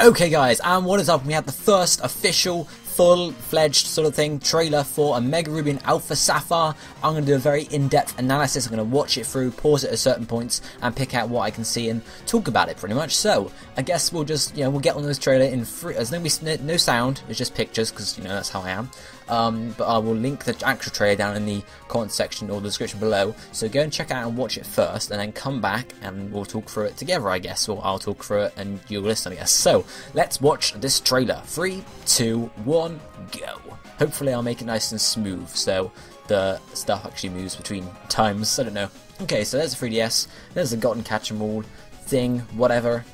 Okay guys, and what is up? We had the first official full-fledged sort of thing trailer for a Mega Ruby Alpha Sapphire. I'm going to do a very in-depth analysis. I'm going to watch it through, pause it at certain points, and pick out what I can see and talk about it pretty much. So I guess we'll just, we'll get on this trailer in free. There's no sound, it's just pictures because that's how I am. But I will link the actual trailer down in the comment section or the description below. So go and check it out and watch it first, and then come back and we'll talk through it together, I guess. Or I'll talk through it and you'll listen, I guess. So let's watch this trailer. 3, 2, 1, go. Hopefully I'll make it nice and smooth so the stuff actually moves between times. I don't know. Okay, so there's a 3DS. There's a Gotten Catch 'em All thing, whatever.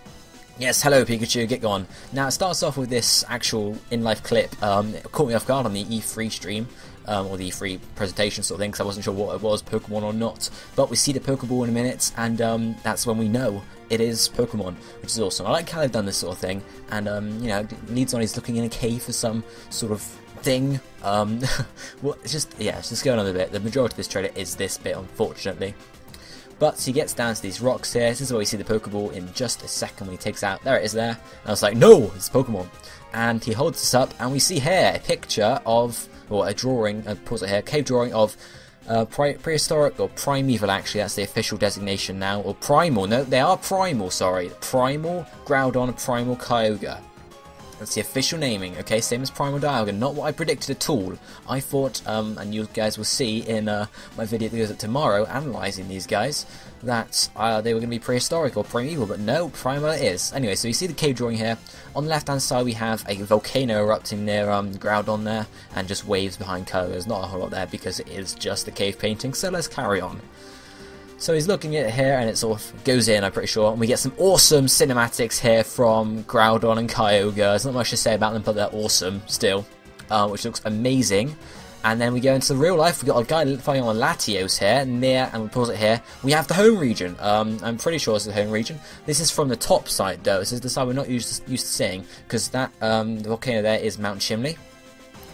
Yes, hello Pikachu, get gone. Now it starts off with this actual in-life clip. It caught me off guard on the E3 stream, or the E3 presentation sort of thing, because I wasn't sure what it was, Pokemon or not. But we see the Pokeball in a minute, and that's when we know it is Pokemon, which is awesome. I like how they've done this sort of thing, and it leads on, he's looking in a cave for some sort of thing. Well, it's just going on a bit. The majority of this trailer is this bit, unfortunately. But he gets down to these rocks here. This is where we see the Pokeball in just a second when he takes out. There it is there. And I was like, no, it's Pokemon. And he holds this up, and we see here a picture of, or a drawing, pause it here, cave drawing of prehistoric, or primeval actually, that's the official designation now, or primal, no, they are primal, sorry. Primal, Groudon, Primal Kyogre. That's the official naming, okay, same as Primal Dialga, not what I predicted at all. I thought, and you guys will see in my video that goes up tomorrow, analysing these guys, that they were going to be prehistoric or primeval, but no, Primal it is. Anyway, so you see the cave drawing here. On the left hand side we have a volcano erupting near Groudon there, and just waves behind Kyogre. There's not a whole lot there because it is just a cave painting, so let's carry on. So he's looking at it here, and it sort of goes in, I'm pretty sure, and we get some awesome cinematics here from Groudon and Kyogre. There's not much to say about them, but they're awesome still, which looks amazing. And then we go into the real life. We got a guy fighting on Latios here, near, and we pause it here. We have the home region. I'm pretty sure it's the home region. This is from the top side, though. This is the side we're not used to seeing, because that the volcano there is Mount Chimney.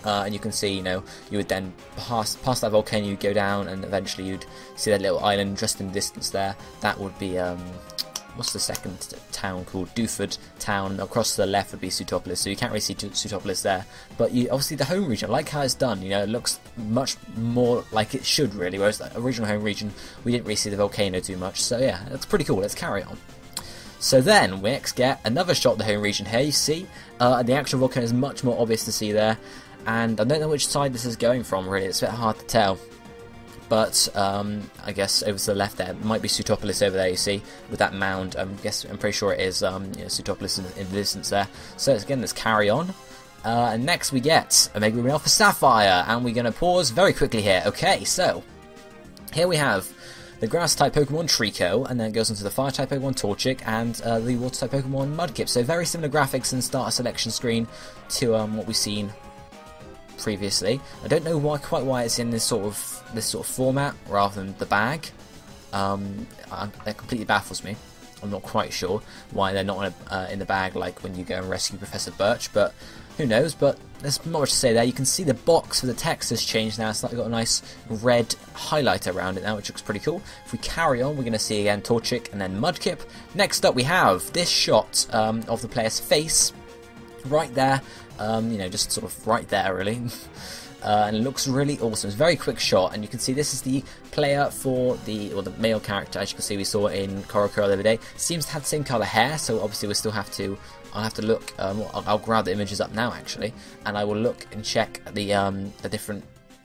And you can see, you would then pass that volcano, you'd go down, and eventually you'd see that little island just in the distance there. That would be, what's the second town called? Dewford Town. Across to the left would be Sutopolis, so you can't really see Sutopolis there. But you obviously the home region, I like how it's done, it looks much more like it should really, whereas the original home region, we didn't really see the volcano too much. So yeah, that's pretty cool, let's carry on. So then we next get another shot of the home region here, you see, the actual volcano is much more obvious to see there. And I don't know which side this is going from, really. It's a bit hard to tell. But I guess over to the left there, it might be Sutopolis over there, you see, with that mound. I'm pretty sure it is Sutopolis in the distance there. So again, let's carry on. And next we get a Mega Ruby Alpha Sapphire, and we're going to pause very quickly here. Okay, so here we have the Grass-type Pokemon Trico, and then it goes into the Fire-type Pokemon Torchic, and the Water-type Pokemon Mudkip. So very similar graphics and starter selection screen to what we've seen previously. I don't know quite why it's in this sort of format rather than the bag. That completely baffles me. I'm not quite sure why they're not in the bag like when you go and rescue Professor Birch, but who knows. But there's not much to say there. You can see the box for the text has changed now. It's like got a nice red highlight around it now, which looks pretty cool. If we carry on, we're going to see again Torchic and then Mudkip. Next up we have this shot of the player's face right there. Just sort of right there, really. And it looks really awesome. It's a very quick shot, and you can see this is the player for the male character. As you can see, we saw it in Korokoro the other day. Seems to have the same colour hair, so obviously we still have to. I'll have to look. I'll grab the images up now, actually, and I will look and check the different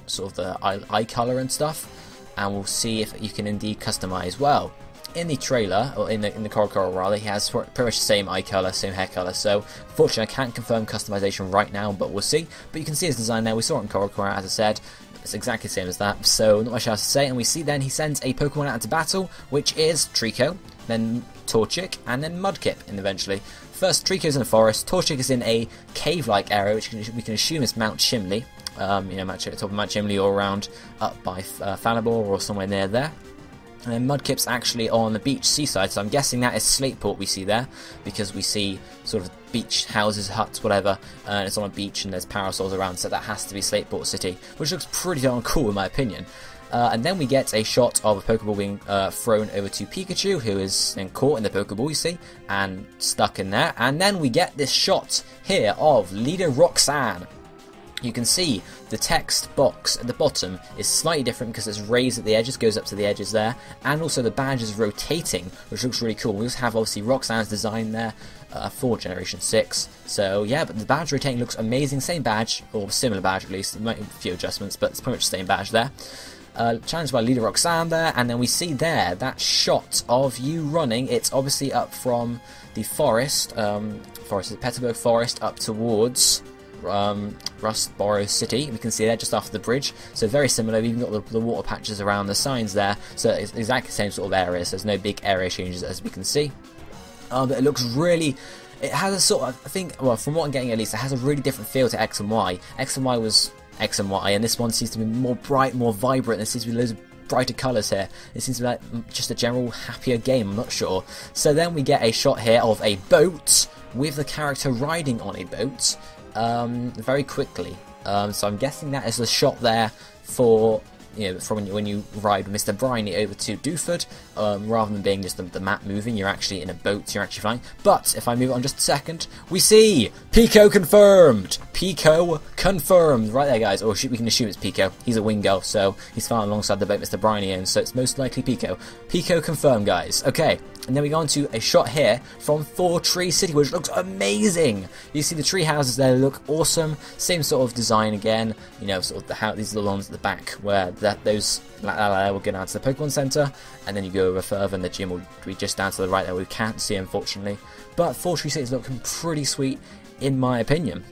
sort of the eye colour and stuff, and we'll see if you can indeed customise. Well, in the trailer, or in the Korokoro rather, he has pretty much the same eye colour, same hair colour, so unfortunately I can't confirm customization right now, but we'll see. But you can see his design there, we saw it in Korokoro, as I said, it's exactly the same as that, so not much else to say. And we see then he sends a Pokemon out into battle, which is Trico, then Torchic, and then Mudkip eventually. First, Trico's in the forest, Torchic is in a cave-like area, which we can assume is Mount Chimney, top of Mount Chimney or around up by Falabor or somewhere near there. And then Mudkip's actually on the beach seaside, so I'm guessing that is Slateport we see there, because we see sort of beach houses, huts, whatever, and it's on a beach and there's parasols around, so that has to be Slateport City, which looks pretty darn cool in my opinion. And then we get a shot of a Pokeball being thrown over to Pikachu, who is then caught in the Pokeball, you see, and stuck in there. And then we get this shot here of Leader Roxanne. You can see the text box at the bottom is slightly different because it's raised at the edges, goes up to the edges there, and also the badge is rotating, which looks really cool. We also have obviously Roxanne's design there for Generation 6. So yeah, but the badge rotating looks amazing. Same badge, or similar badge at least. There might be a few adjustments, but it's pretty much the same badge there. Challenged by Leader Roxanne there, and then we see there that shot of you running. It's obviously up from the forest, the Petalburg Forest, up towards Rustboro City. We can see there just after the bridge, so very similar. We've even got the water patches around the signs there, so it's exactly the same sort of area, so there's no big area changes as we can see. But it looks really, it has a sort of, I think, well, from what I'm getting at least, it has a really different feel to X and Y. X and Y was X and Y, and this one seems to be more bright, more vibrant. There seems to be loads of brighter colours here. It seems to be like just a general happier game, I'm not sure. So then we get a shot here of a boat with the character riding on a boat very quickly. So I'm guessing that is the shot there for, you know, from when you ride Mr. Briny over to Dewford, rather than being just the map moving, you're actually in a boat, you're actually flying. But if I move on just a second, we see Pico confirmed! Pico confirmed! Right there, guys. Or we can assume it's Pico. He's a Wingo, so he's flying alongside the boat Mr. Briny owns, so it's most likely Pico. Pico confirmed, guys. Okay. And then we go on to a shot here from 4 Tree City, which looks amazing. You see the tree houses there look awesome. Same sort of design again. You know, sort of these are the ones at the back where those will go down to the Pokemon Center, and then you go over further, and the gym will be just down to the right there. We can't see, unfortunately, but 4 Tree City is looking pretty sweet, in my opinion.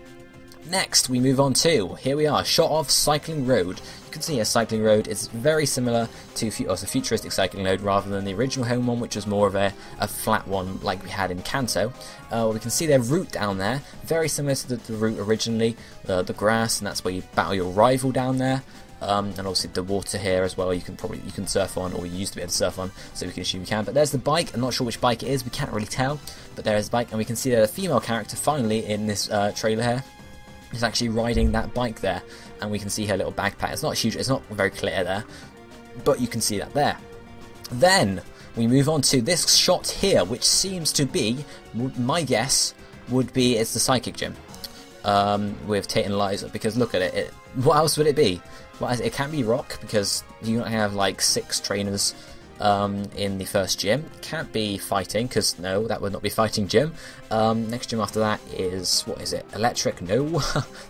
Next, we move on to, here we are, shot of Cycling Road. You can see a Cycling Road is very similar to a futuristic Cycling Road rather than the original Hoenn one, which was more of a flat one like we had in Kanto. We can see their route down there, very similar to the route originally, the grass, and that's where you battle your rival down there. And obviously the water here as well, you can surf on, or you used to be able to surf on, so we can assume you can. But there's the bike. I'm not sure which bike it is, we can't really tell, but there is the bike, and we can see that a female character finally in this trailer here is actually riding that bike there, and we can see her little backpack. It's not huge, it's not very clear there, but you can see that there. Then we move on to this shot here, which seems to be, my guess would be, it's the Psychic Gym with Tate and Liza, because look at it. What else would it be? Well, it can't be Rock, because you don't have like 6 trainers in the first gym. Can't be fighting, because no, that would not be fighting gym. Next gym after that is, what is it? Electric? No.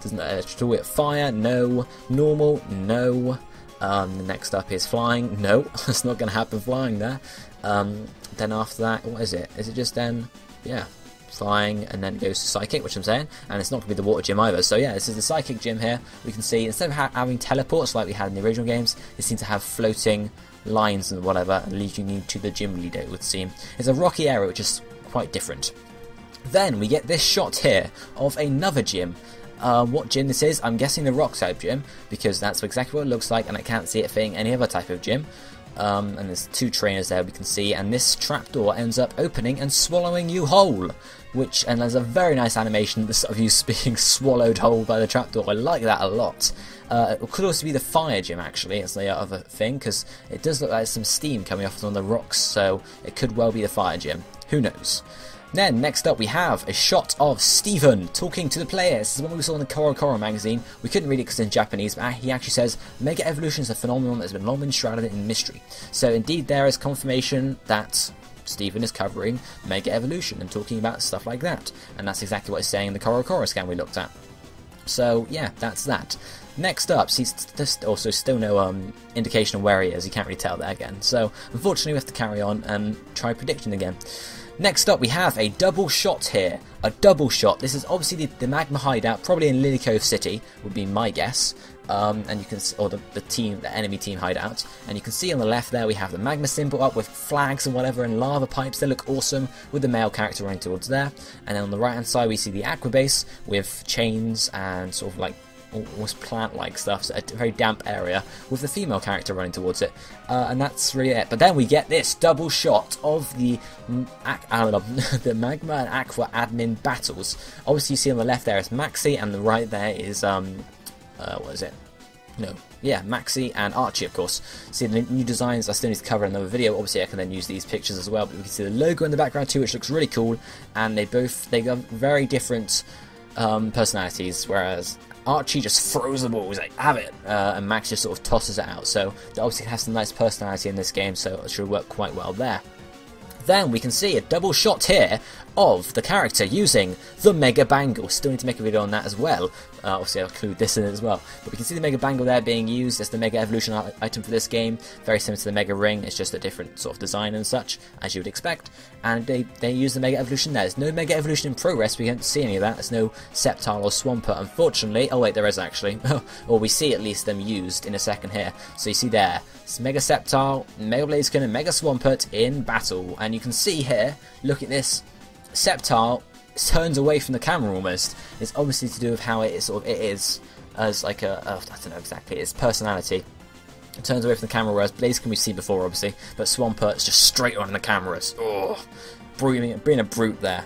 Doesn't electric. Fire? No. Normal? No. The next up is flying. No, it's not going to happen flying there. Then after that, what is it? Is it just then? Yeah, flying, and then it goes to Psychic, which I'm saying, and it's not going to be the water gym either. So yeah, this is the Psychic Gym here. We can see, instead of having teleports like we had in the original games, they seem to have floating lines and whatever, and leading you to the gym leader, it would seem. It's a rocky area, which is quite different. Then we get this shot here of another gym. What gym this is, I'm guessing the rock type gym, because that's exactly what it looks like, and I can't see it being any other type of gym. And there's 2 trainers there we can see, and this trapdoor ends up opening and swallowing you whole, and there's a very nice animation of you being swallowed whole by the trapdoor. I like that a lot. It could also be the fire gym, actually, as the other thing, because it does look like there's some steam coming off on the rocks, so it could well be the fire gym. Who knows? Then, next up, we have a shot of Steven talking to the players. This is one we saw in the Koro magazine. We couldn't read it because it's in Japanese, but he actually says, Mega Evolution is a phenomenon that has been long been shrouded in mystery. So, indeed, there is confirmation that Steven is covering Mega Evolution and talking about stuff like that. And that's exactly what he's saying in the Koro scan we looked at. So, yeah, that's that. Next up, there's also still no indication of where he is. You can't really tell there again. So, unfortunately, we have to carry on and try predicting again. Next up, we have a double shot here. A double shot. This is obviously the Magma hideout, probably in Lily Cove City, would be my guess. And you can, or the enemy team hideout. And you can see on the left there we have the Magma symbol up with flags and whatever and lava pipes. They look awesome with the male character running towards there. And then on the right hand side we see the Aqua base with chains and sort of like almost plant-like stuff, so a very damp area with the female character running towards it, and that's really it. But then we get this double shot of the Magma and Aqua admin battles. Obviously you see on the left there is Maxi, and the right there is what is it? No, yeah, Maxi and Archie, of course. See the new designs. I still need to cover in another video. Obviously, I can then use these pictures as well. But we can see the logo in the background too, which looks really cool. And they got very different personalities. Whereas Archie just throws the ball, he's like, have it, and Max just sort of tosses it out. So they obviously have some nice personality in this game, so it should work quite well there. Then we can see a double shot here of the character using the Mega Bangle. Still need to make a video on that as well. Obviously I'll include this in it as well. But we can see the Mega Bangle there being used as the Mega Evolution item for this game. Very similar to the Mega Ring, it's just a different sort of design and such, as you would expect. And they use the Mega Evolution there. There's no Mega Evolution in progress, we can't see any of that. There's no Sceptile or Swampert, unfortunately. Oh wait, there is actually. Or we see at least them used in a second here. So you see there, it's Mega Sceptile, Mega Blaziken and Mega Swampert in battle. And you can see here, look at this, Sceptile turns away from the camera almost. It's obviously to do with how it is as like I don't know exactly, its personality. It turns away from the camera, whereas Blaziken we've seen before obviously, but Swampert's just straight on the cameras. Oh, being a brute there.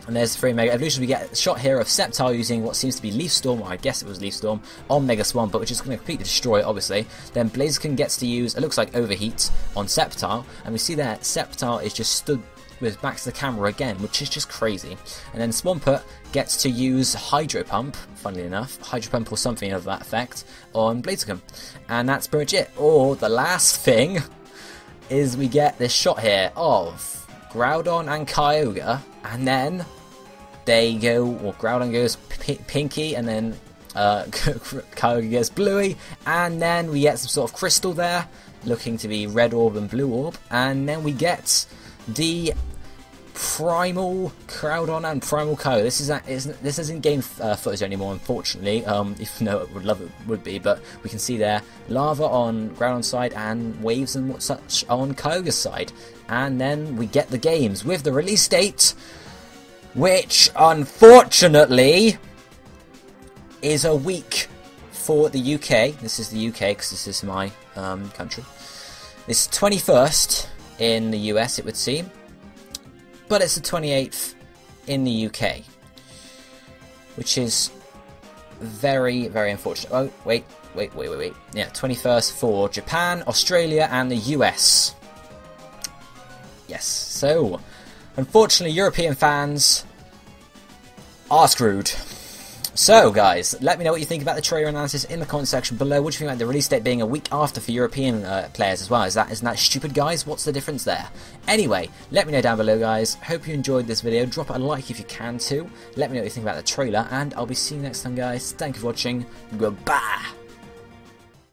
And there's the 3 Mega Evolutions. We get a shot here of Sceptile using what seems to be Leaf Storm, or I guess it was Leaf Storm, on Mega Swampert, which is going to completely destroy it, obviously. Then Blaziken gets to use, it looks like Overheat, on Sceptile, and we see there Sceptile is just stood with back to the camera again, which is just crazy. And then Swampert gets to use Hydro Pump, funnily enough, Hydro Pump or something of that effect, on Blaziken. And that's pretty much it. Or the last thing is we get this shot here of Groudon and Kyogre, and then they go, or Groudon goes pinky, and then Kyogre goes bluey, and then we get some sort of crystal there, looking to be red orb and blue orb, and then we get the Primal Groudon and Primal Kyogre. This isn't game footage anymore, unfortunately, even though I would love it would be, but we can see there lava on Groudon's side and waves and what such on Kyogre's side. And then we get the games with the release date, which unfortunately is a week for the UK. This is the UK because this is my country. It's 21st in the US, it would seem, but it's the 28th in the UK, which is very, very unfortunate. Oh, wait. Yeah, 21st for Japan, Australia, and the US. Yes, so unfortunately, European fans are screwed. So, guys, let me know what you think about the trailer analysis in the comment section below. What do you think about the release date being a week after for European players as well? Isn't that stupid, guys? What's the difference there? Anyway, let me know down below, guys. Hope you enjoyed this video. Drop a like if you can too. Let me know what you think about the trailer, and I'll be seeing you next time, guys. Thank you for watching. Goodbye.